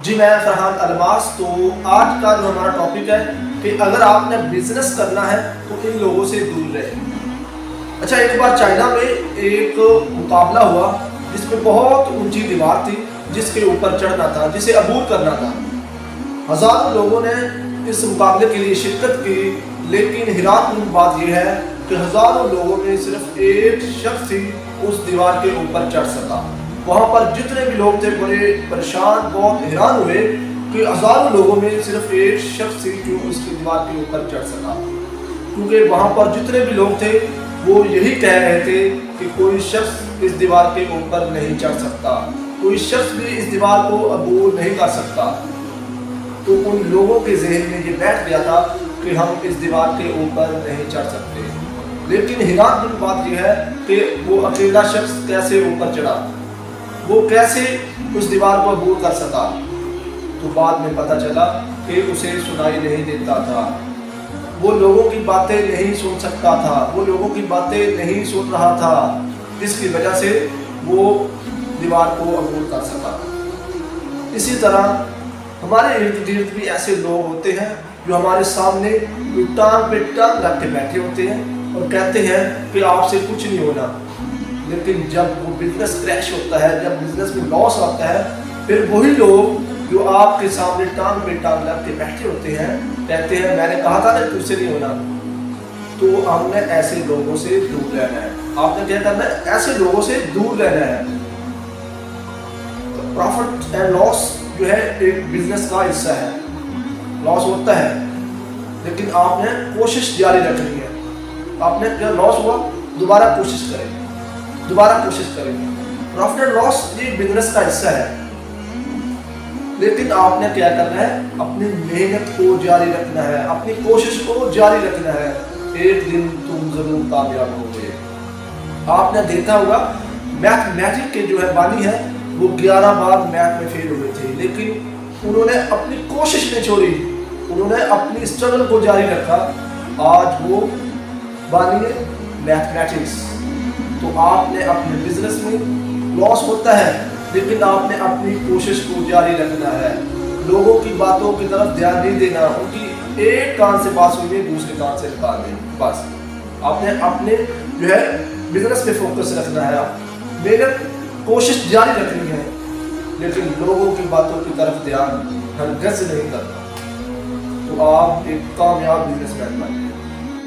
جی میں فرحان الماس۔ تو آج کا جو ہمارا ٹاپک ہے کہ اگر آپ نے بزنس کرنا ہے تو ان لوگوں سے دور رہے۔ اچھا، ایک بار چائنا میں ایک مقابلہ ہوا جس میں بہت اونچی دیوار تھی جس کے اوپر چڑھنا تھا، جسے عبور کرنا تھا۔ ہزاروں لوگوں نے اس مقابلے کے لیے شرکت کی، لیکن حیران کن بات یہ ہے کہ ہزاروں لوگوں میں صرف ایک شخص ہی اس دیوار کے اوپر چڑھ سکا۔ وہاں پر جتنے بھی لوگ تھے بڑے پریشان، بہت حیران ہوئے کہ ہزاروں لوگوں میں صرف ایک شخص ہی جو اس کی دیوار کے اوپر چڑھ سکا، کیونکہ وہاں پر جتنے بھی لوگ تھے وہ یہی کہہ رہے تھے کہ کوئی شخص اس دیوار کے اوپر نہیں چڑھ سکتا، کوئی شخص بھی اس دیوار کو عبور نہیں کر سکتا۔ تو ان لوگوں کے ذہن میں یہ بیٹھ گیا تھا کہ ہم اس دیوار کے اوپر نہیں چڑھ سکتے۔ لیکن حیران کن بات یہ ہے کہ وہ اکیلا شخص کیسے اوپر چڑھا، وہ کیسے اس دیوار کو عبور کر سکا؟ تو بعد میں پتہ چلا کہ اسے سنائی نہیں دیتا تھا، وہ لوگوں کی باتیں نہیں سن سکتا تھا، وہ لوگوں کی باتیں نہیں سن رہا تھا، جس کی وجہ سے وہ دیوار کو عبور کر سکا۔ اسی طرح ہمارے ارد گرد بھی ایسے لوگ ہوتے ہیں جو ہمارے سامنے ٹانگ پہ ٹانگ رکھ کے بیٹھے ہوتے ہیں اور کہتے ہیں کہ آپ سے کچھ نہیں ہونا، لیکن جب وہ بزنس کریش ہوتا ہے، جب بزنس میں لاس آتا ہے، پھر وہی لوگ جو آپ کے سامنے ٹانگ پہ ٹانگ رکھ کے بیٹھے ہوتے ہیں کہتے ہیں میں نے کہا تھا نا تجھ سے نہیں ہونا۔ تو ہم نے ایسے لوگوں سے دور رہنا ہے۔ آپ نے کیا کرنا ہے؟ ایسے لوگوں سے دور رہنا ہے۔ پروفٹ اینڈ لاس جو ہے ایک بزنس کا حصہ ہے، لاس ہوتا ہے لیکن آپ نے کوشش جاری رکھنی ہے۔ آپ نے کیا لاس ہوا، دوبارہ کوشش کریں، دوبارہ کوشش کریں۔ پروفٹ اینڈ لاس یہ بزنس کا حصہ ہے، لیکن آپ نے کیا کرنا ہے؟ اپنی محنت کو جاری رکھنا ہے، اپنی کوشش کو جاری رکھنا ہے۔ ایک دن تم ضرور کامیاب ہوگے۔ آپ نے دیکھا ہوگا میتھمیٹک کے جو ہے بانی ہے وہ 11 بار میتھ میں فیل ہوئے تھے، لیکن انہوں نے اپنی کوشش نہیں چھوڑی، انہوں نے اپنی اسٹرگل کو جاری رکھا۔ آج وہ بانی ہے میتھمیٹکس۔ تو آپ نے اپنے بزنس میں لاس ہوتا ہے لیکن آپ نے اپنی کوشش کو جاری رکھنا ہے۔ لوگوں کی باتوں کی طرف دھیان نہیں دینا، ان کی ایک کان سے بات سنیے دوسرے کان سے نکال دیں، بس۔ آپ نے اپنے جو ہے بزنس پہ فوکس رکھنا ہے، محنت کوشش جاری رکھنی ہے، لیکن لوگوں کی باتوں کی طرف دھیان ہرگز نہیں کرنا۔ تو آپ ایک کامیاب بزنس مین بنیں۔